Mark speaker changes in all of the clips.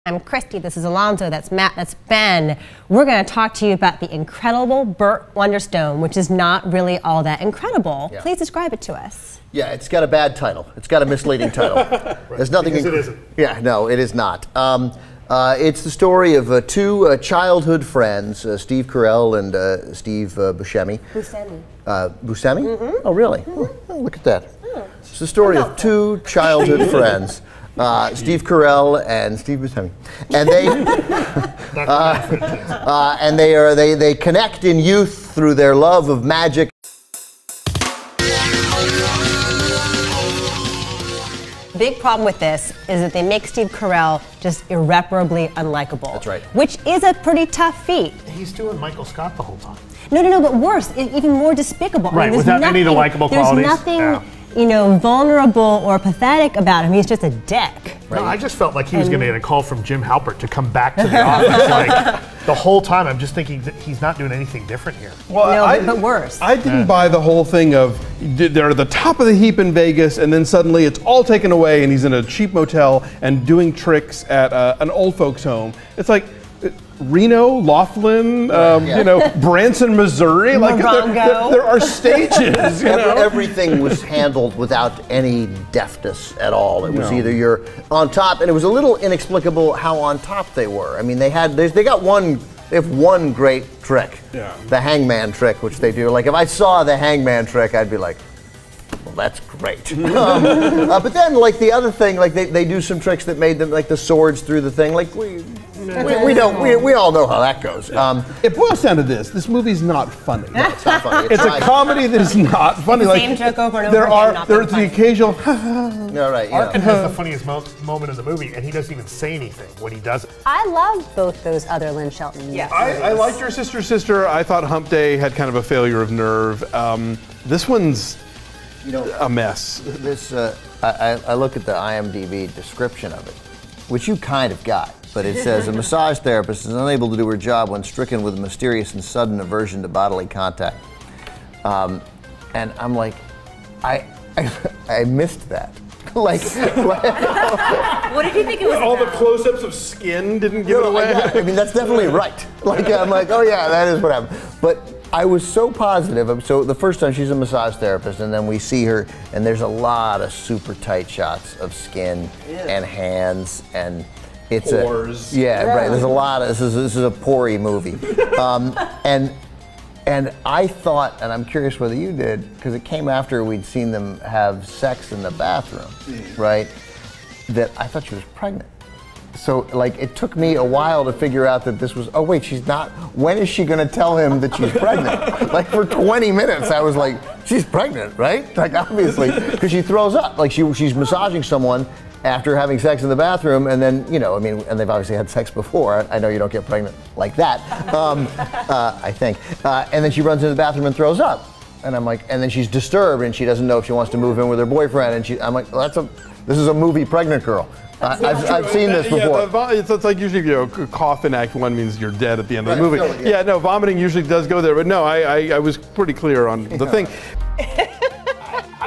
Speaker 1: I'm Christy, this is Alonso, that's Matt, that's Ben. We're going to talk to you about the incredible Burt Wonderstone, which is not really all that incredible. Yeah. Please describe it to us.
Speaker 2: Yeah, it's got a bad title. It's got a misleading title.
Speaker 3: Right.
Speaker 2: There's nothing.
Speaker 3: Because it isn't.
Speaker 2: Yeah, no, it is not. It's the story of two childhood friends, Steve Carell and Steve Buscemi.
Speaker 1: Buscemi.
Speaker 2: Buscemi?
Speaker 1: Mm-hmm.
Speaker 2: Oh, really?
Speaker 1: Mm-hmm.
Speaker 2: Oh, look at that. It's the story of two childhood friends. Steve Carell and Steve Buscemi, and they connect in youth through their love of magic.
Speaker 1: The big problem with this is that they make Steve Carell just irreparably unlikable.
Speaker 2: That's right.
Speaker 1: Which is a pretty tough feat.
Speaker 3: He's doing Michael Scott the whole time.
Speaker 1: No, but worse, even more despicable.
Speaker 3: Right, without any of the likable qualities.
Speaker 1: There's nothing, you know, vulnerable or pathetic about him. He's just a dick.
Speaker 3: Right. No, I just felt like he was going to get a call from Jim Halpert to come back to the office. Like, the whole time, I'm just thinking that he's not doing anything different here.
Speaker 4: Well,
Speaker 1: no, but worse.
Speaker 4: I didn't buy the whole thing of they're at the top of the heap in Vegas, and then suddenly it's all taken away, and he's in a cheap motel and doing tricks at an old folks' home. It's like Reno, Laughlin, you know, Branson, Missouri. Like there are stages. You know?
Speaker 2: Everything was handled without any deftness at all. It was either you're on top, and it was a little inexplicable how on top they were. I mean, they have one great trick, the hangman trick, which they do. Like if I saw the hangman trick, I'd be like, well, that's great. But then, like the other thing, like they do some tricks that made them like the swords through the thing. Like we all know how that goes.
Speaker 4: It boils down to this: this movie's not funny.
Speaker 2: No, it's not funny.
Speaker 4: It's a comedy that is not funny.
Speaker 1: Like same joke over and over again.
Speaker 4: There's the occasional.
Speaker 2: No, right.
Speaker 3: Arkin has the funniest moment in the movie, and he doesn't even say anything when he does it.
Speaker 1: I love both those other Lynn Shelton.
Speaker 5: Yes.
Speaker 4: I liked Your Sister. I thought Hump Day had kind of a failure of nerve. This one's a mess.
Speaker 2: This I look at the IMDb description of it, which you kind of got, but it says a massage therapist is unable to do her job when stricken with a mysterious and sudden aversion to bodily contact. And I'm like, I missed that. Like,
Speaker 5: what did you think it was
Speaker 4: all
Speaker 5: about?
Speaker 4: the close-ups of skin didn't give it away.
Speaker 2: I mean, that's definitely right. Like, I'm like, oh yeah, that is what happened. But I was so positive. So the first time she's a massage therapist, and then we see her, and there's a lot of super tight shots of skin and hands, and it's
Speaker 4: pores.
Speaker 2: Right. There's a lot of this is a pory movie, and I thought, and I'm curious whether you did, because it came after we'd seen them have sex in the bathroom, right? That I thought she was pregnant. So, like, it took me a while to figure out that this was, oh wait, she's not, when is she gonna tell him that she's pregnant? Like, for 20 minutes, I was like, she's pregnant, right? Like, obviously, because she throws up. Like, she's massaging someone after having sex in the bathroom, and then, you know, I mean, and they've obviously had sex before. I know you don't get pregnant like that, I think. And then she runs into the bathroom and throws up. And I'm like, and then she's disturbed, and she doesn't know if she wants to move in with her boyfriend, and I'm like, well, this is a movie pregnant girl. I've seen this before.
Speaker 4: Yeah, it's like usually, you know, cough in Act 1 means you're dead at the end of the movie. No, vomiting usually does go there, but no, I was pretty clear on the thing.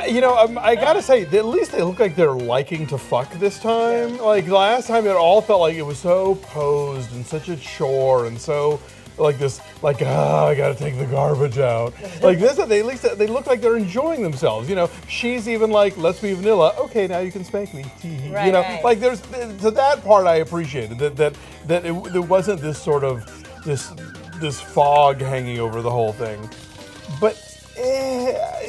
Speaker 4: You know, I gotta say, at least they look like they're liking to fuck this time. Like last time, it all felt like it was so posed and such a chore and so like this, like I gotta take the garbage out. Like this, at least they look like they're enjoying themselves. You know, she's even like, let's be vanilla. Okay, now you can spank me.
Speaker 1: Right,
Speaker 4: you know,
Speaker 1: right.
Speaker 4: like there's to that part I appreciated that there wasn't this sort of this fog hanging over the whole thing, but.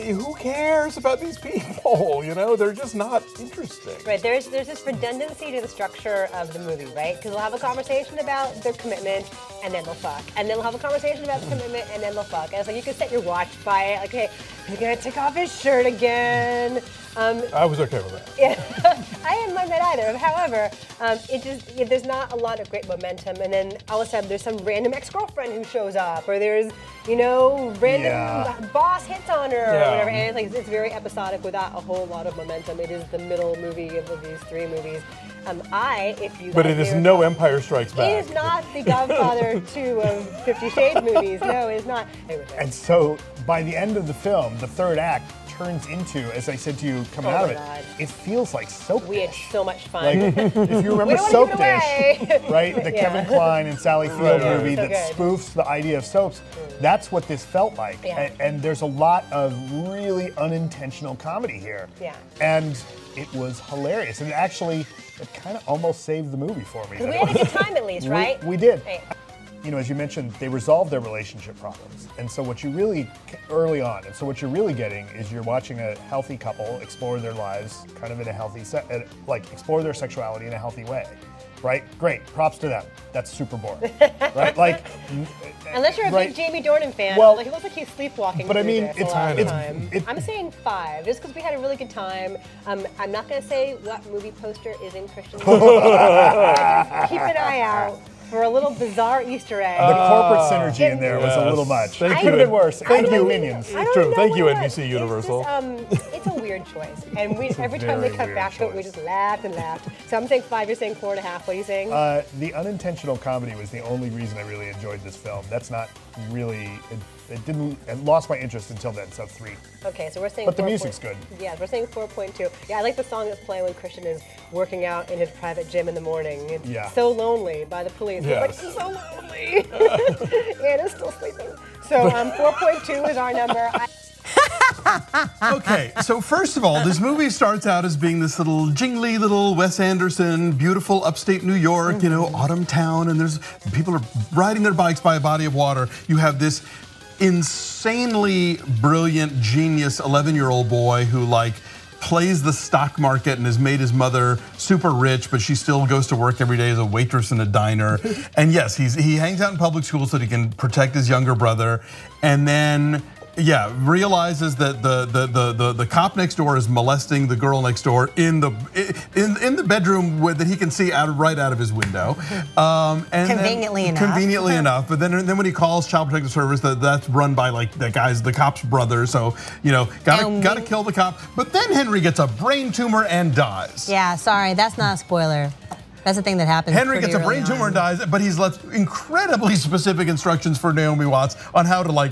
Speaker 4: Who cares about these people? You know, they're just not interesting.
Speaker 5: Right, there's this redundancy to the structure of the movie, right? Because they'll have a conversation about their commitment, and then they'll fuck. And then they'll have a conversation about the commitment, and then they'll fuck. And it's like, you can set your watch by it, like, hey, he's gonna take off his shirt again.
Speaker 4: I was okay with that.
Speaker 5: Yeah, I didn't mind that either. However, there's not a lot of great momentum, and then all of a sudden there's some random ex-girlfriend who shows up, or there's, you know, random boss hits on her, or whatever, and it's very episodic without a whole lot of momentum. It is the middle movie of these three movies.
Speaker 4: But it is no Empire Strikes Back.
Speaker 5: It is not the Godfather 2 of 50 Shades movies. No, it is not.
Speaker 6: And so, by the end of the film, the third act turns into, as I said to you coming out of it, it feels like soap
Speaker 5: We had
Speaker 6: dish.
Speaker 5: so much fun.
Speaker 6: Like, if you remember Soap Dish, right? The Kevin Kline and Sally Field movie
Speaker 5: So
Speaker 6: that
Speaker 5: good.
Speaker 6: spoofs the idea of soaps. That's what this felt like.
Speaker 5: Yeah.
Speaker 6: And there's a lot of really unintentional comedy here.
Speaker 5: Yeah.
Speaker 6: And it was hilarious. And actually, it kind of almost saved the movie for me.
Speaker 5: We had a good time at least, right?
Speaker 6: We did.
Speaker 5: Right.
Speaker 6: You know, as you mentioned, they resolved their relationship problems. And so what you really, early on, and so what you're really getting is you're watching a healthy couple explore their lives kind of in a healthy, like explore their sexuality in a healthy way, right? Great, props to them. That's super boring, right? Like,
Speaker 5: Unless you're a big Jamie Dornan fan,
Speaker 6: Well,
Speaker 5: like it looks like he's sleepwapwalking.
Speaker 6: but I mean,
Speaker 5: through this a lot of the time.
Speaker 6: it's-
Speaker 5: I'm saying 5, just because we had a really good time. I'm not going to say what movie poster is in Christian's keep an eye out for a little bizarre Easter egg.
Speaker 6: the corporate synergy in there was a little much.
Speaker 4: Thank
Speaker 6: It
Speaker 4: you.
Speaker 6: could have been worse. It could have
Speaker 5: I
Speaker 6: been
Speaker 5: don't-
Speaker 6: Minions.
Speaker 5: I don't
Speaker 4: true.
Speaker 5: know
Speaker 4: Thank you,
Speaker 5: what it
Speaker 4: NBC
Speaker 5: was.
Speaker 4: Universal.
Speaker 5: It's a weird choice, and every time they
Speaker 6: very
Speaker 5: cut
Speaker 6: weird
Speaker 5: back to it, we
Speaker 6: choice.
Speaker 5: just laughed and laughed. So I'm saying 5. You're saying 4.5. What are you saying?
Speaker 6: The unintentional comedy was the only reason I really enjoyed this film. That's not really, it lost my interest until then, so 3.
Speaker 5: Okay, so we're saying.
Speaker 6: But the
Speaker 5: 4.
Speaker 6: music's good.
Speaker 5: Yeah, we're saying 4.2. Yeah, I like the song that's playing when Christian is working out in his private gym in the morning. It's
Speaker 6: Yeah.
Speaker 5: So Lonely by the Police.
Speaker 4: Yes.
Speaker 5: It's like, so lonely. Anna's still sleeping. So 4.2 is our number.
Speaker 4: Okay, so first of all, this movie starts out as being this little jingly little Wes Anderson, beautiful upstate New York, you know, autumn town, and there's people are riding their bikes by a body of water. You have this insanely brilliant, genius 11-year-old boy who like plays the stock market and has made his mother super rich, but she still goes to work every day as a waitress in a diner. And yes, he hangs out in public school so that he can protect his younger brother. And then realizes that the cop next door is molesting the girl next door in the bedroom that he can see right out of his window. And
Speaker 1: Conveniently enough.
Speaker 4: Conveniently enough. But then when he calls Child Protective Service, that's run by like the cop's brother. So you know, gotta kill the cop. But then Henry gets a brain tumor and dies.
Speaker 1: Yeah, sorry, that's not a spoiler. That's the thing that happens.
Speaker 4: Henry gets a brain tumor and dies, but he's left incredibly specific instructions for Naomi Watts on how to like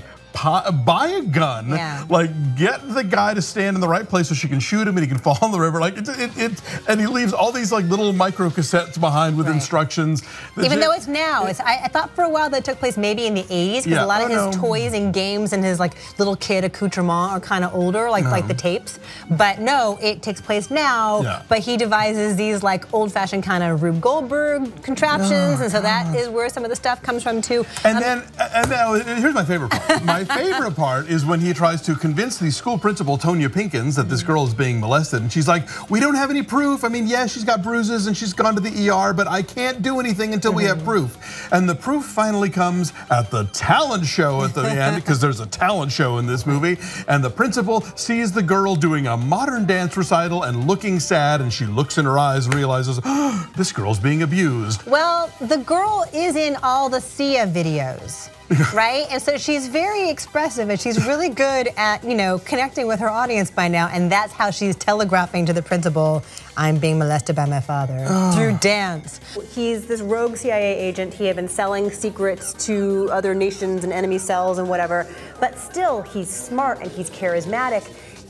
Speaker 4: buy a gun, like get the guy to stand in the right place so she can shoot him and he can fall in the river. Like and he leaves all these like little micro cassettes behind with instructions.
Speaker 1: Even though it's now, I thought for a while that it took place maybe in the 80s because a lot of his toys and games and his like little kid accoutrement are kind of older, like the tapes. But no, it takes place now.
Speaker 4: Yeah.
Speaker 1: But he devises these like old-fashioned kind of Rube Goldberg contraptions, and so that is where some of the stuff comes from too.
Speaker 4: And now here's my favorite part. My favorite part is when he tries to convince the school principal, Tonya Pinkins, that this girl is being molested. And she's like, we don't have any proof. I mean, yeah, she's got bruises and she's gone to the ER, but I can't do anything until we have proof. And the proof finally comes at the talent show at the end, because there's a talent show in this movie. And the principal sees the girl doing a modern dance recital and looking sad, and she looks in her eyes and realizes, oh, this girl's being abused.
Speaker 1: Well, the girl is in all the Sia videos. Right? And so she's very expressive and she's really good at, you know, connecting with her audience by now. And that's how she's telegraphing to the principal, I'm being molested by my father through dance. He's this rogue CIA agent. He had been selling secrets to other nations and enemy cells and whatever. But still, he's smart and he's charismatic.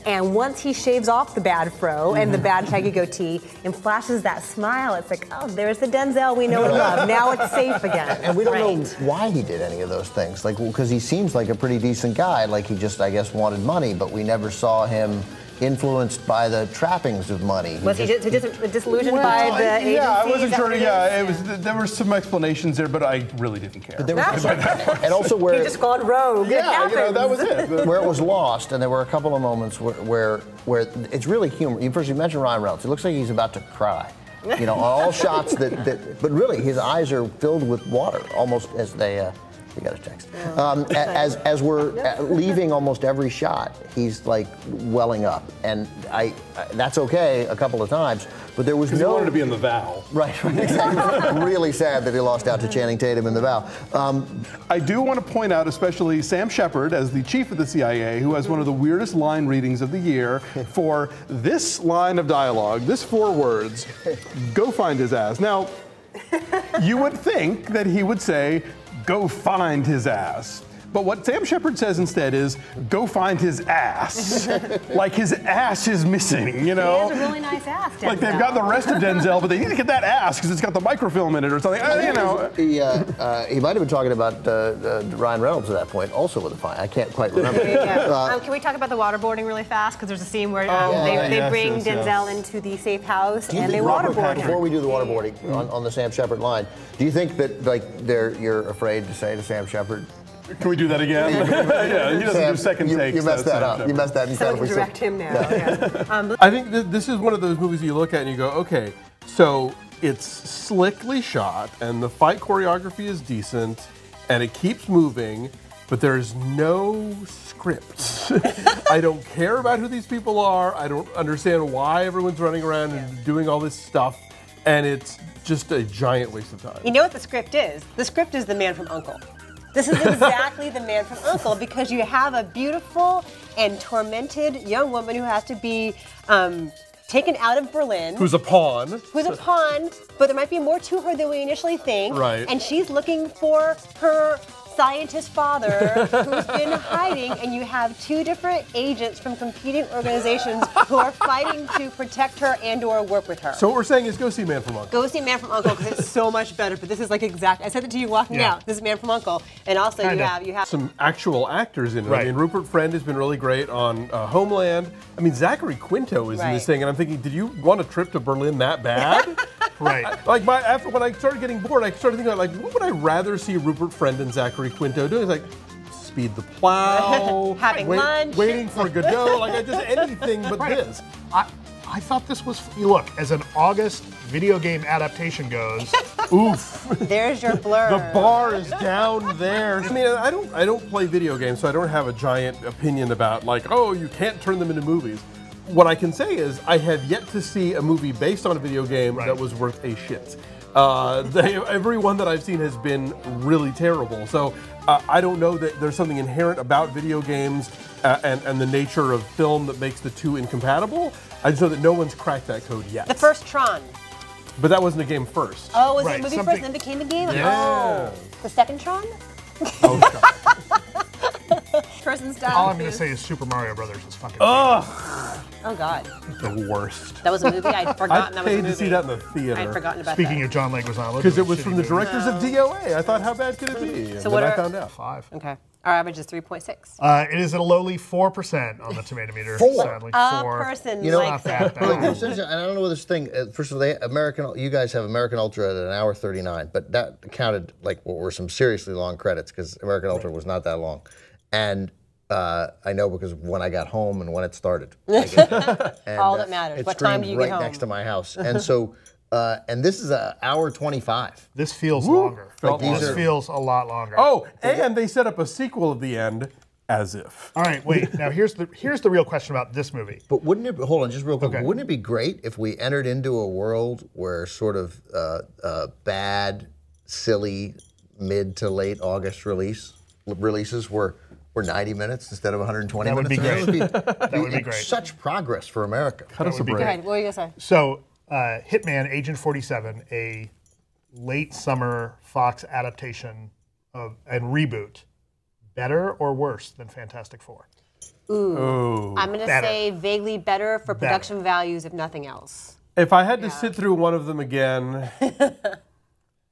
Speaker 1: And once he shaves off the bad fro and the bad shaggy goatee and flashes that smile, it's like, oh, there's the Denzel we know and love. Now it's safe again.
Speaker 2: And we don't know why he did any of those things. Like, because he seems like a pretty decent guy. Like he just, I guess, wanted money, but we never saw him influenced by the trappings of money.
Speaker 1: Was he disillusioned by the agency?
Speaker 4: Yeah, I wasn't sure. Yeah, it was. There were some explanations there, but I really didn't care.
Speaker 2: But there was, and also where
Speaker 1: he just gone rogue.
Speaker 4: Yeah, you know, that was it.
Speaker 2: Where it was lost, and there were a couple of moments where it's really humor. You mentioned Ryan Reynolds. It looks like he's about to cry. You know, on all shots but really his eyes are filled with water, almost as they. You got a text. As we're leaving almost every shot, he's like welling up, and that's okay a couple of times, but there was no.
Speaker 4: He wanted to be in The Vow.
Speaker 2: Right, exactly. Really sad that he lost out to Channing Tatum in The Vow.
Speaker 4: I do want to point out, especially Sam Shepard as the chief of the CIA, who has one of the weirdest line readings of the year for this line of dialogue. This 4 words: "Go find his ass." Now, you would think that he would say, go find his ass. But what Sam Shepard says instead is, go find his ass. Like his ass is missing, you know?
Speaker 5: He has a really nice ass, Denzel.
Speaker 4: Like they've got the rest of Denzel, but they need to get that ass because it's got the microfilm in it or something. You know.
Speaker 2: He might have been talking about Ryan Reynolds at that point, also with a fine. I can't quite remember.
Speaker 5: Can we talk about the waterboarding really fast? Because there's a scene where they bring Denzel into the safe house and they waterboard him.
Speaker 2: Before we do the waterboarding on the Sam Shepard line, do you think that like you're afraid to say to Sam Shepard?
Speaker 4: Can we do that again? Yeah, he doesn't do second takes.
Speaker 2: You messed that up. You messed that incredibly.
Speaker 5: Someone can direct him now.
Speaker 7: I think this is one of those movies you look at and you go, okay, so it's slickly shot and the fight choreography is decent and it keeps moving, but there's no script. I don't care about who these people are. I don't understand why everyone's running around and doing all this stuff, and it's just a giant waste of time.
Speaker 5: You know what the script is? The script is The Man from U.N.C.L.E. This is exactly The Man from U.N.C.L.E. because you have a beautiful and tormented young woman who has to be taken out of Berlin.
Speaker 7: Who's a pawn.
Speaker 5: Who's a pawn, but there might be more to her than we initially think.
Speaker 7: Right.
Speaker 5: And she's looking for her scientist father who's been hiding, and you have two different agents from competing organizations who are fighting to protect her and or work with her.
Speaker 7: So what we're saying is go see Man from U.N.C.L.E.
Speaker 5: Go see Man from U.N.C.L.E. because it's so much better, but this is like exact, I said it to you walking out, this is Man from U.N.C.L.E. And also you have
Speaker 7: some actual actors in it.
Speaker 6: Right.
Speaker 7: I mean, Rupert Friend has been really great on Homeland. I mean, Zachary Quinto is in this thing, and I'm thinking, did you want a trip to Berlin that bad?
Speaker 6: Right.
Speaker 7: Like after when I started getting bored, I started thinking about like, what would I rather see Rupert Friend and Zachary Quinto doing? It's like speed the plow,
Speaker 5: having lunch,
Speaker 7: waiting for Godot, like just anything but this.
Speaker 6: I thought this was, look, as an August video game adaptation goes,
Speaker 7: oof.
Speaker 5: There's your blur.
Speaker 7: The bar is down there. I mean, I don't play video games, so I don't have a giant opinion about like, oh, you can't turn them into movies. What I can say is I have yet to see a movie based on a video game that was worth a shit. Every one that I've seen has been really terrible. So I don't know that there's something inherent about video games and the nature of film that makes the two incompatible. I just know that no one's cracked that code yet.
Speaker 5: The first Tron.
Speaker 7: But that wasn't a game first.
Speaker 5: Oh, was it a movie first and then became a game?
Speaker 7: Yeah.
Speaker 5: Oh, the second Tron?
Speaker 7: Oh, God.
Speaker 5: Person style.
Speaker 6: all I'm going to say is Super Mario Brothers is fucking
Speaker 5: Oh, God.
Speaker 7: The worst.
Speaker 5: That was a movie I'd forgotten that was a
Speaker 7: paid
Speaker 5: movie.
Speaker 7: to see that in the theater.
Speaker 5: I'd forgotten about
Speaker 6: Speaking
Speaker 5: that.
Speaker 6: of John Leguizamo.
Speaker 7: Because it was
Speaker 6: doing
Speaker 7: from the
Speaker 6: shitty
Speaker 7: directors of DOA. I thought, how bad could it be? And
Speaker 5: So
Speaker 7: then
Speaker 5: what
Speaker 7: I
Speaker 5: are-
Speaker 7: found out.
Speaker 6: 5.
Speaker 5: Okay. Our average is 3.6.
Speaker 6: It is at a lowly 4% on the tomato meter.
Speaker 2: 4?
Speaker 6: Sadly.
Speaker 5: A
Speaker 6: 4.
Speaker 5: person
Speaker 2: You know,
Speaker 5: likes
Speaker 6: not
Speaker 5: it.
Speaker 6: bad.
Speaker 2: Like, there's such a- and I don't know what this thing. First of all, you guys have American Ultra at an hour 39, but that counted like what were some seriously long credits because American Ultra was not that long, and I know because when I got home and when it started. And,
Speaker 5: All that matters.
Speaker 2: It
Speaker 5: What time
Speaker 2: streamed
Speaker 5: do you
Speaker 2: right
Speaker 5: get home?
Speaker 2: next to my house, and so and this is an hour 25.
Speaker 6: This feels longer.
Speaker 7: Felt
Speaker 6: This
Speaker 7: longer.
Speaker 6: feels a lot longer.
Speaker 7: Oh, and they set up a sequel at the end, as if.
Speaker 6: All right, wait. Now here's the real question about this movie.
Speaker 2: But wouldn't it? Hold on, just real quick.
Speaker 6: Okay.
Speaker 2: Wouldn't it be great if we entered into a world where sort of bad, silly, mid to late August releases were 90 minutes instead of 120
Speaker 6: That would
Speaker 2: minutes?
Speaker 6: be great. That would be great.
Speaker 2: Such progress for America.
Speaker 7: Cut us a
Speaker 6: would be
Speaker 7: break.
Speaker 5: Go ahead. What were you going to say?
Speaker 6: So, Hitman, Agent 47, a late summer Fox adaptation of and reboot, better or worse than Fantastic Four?
Speaker 7: Oh.
Speaker 5: I'm going to
Speaker 6: Better.
Speaker 5: say vaguely better for production values, if nothing else.
Speaker 7: If I had to sit through one of them again,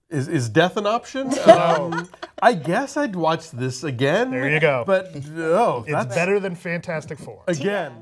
Speaker 7: is death an option? I guess I'd watch this again.
Speaker 6: There you go.
Speaker 7: But
Speaker 6: It's better than Fantastic Four.
Speaker 7: again,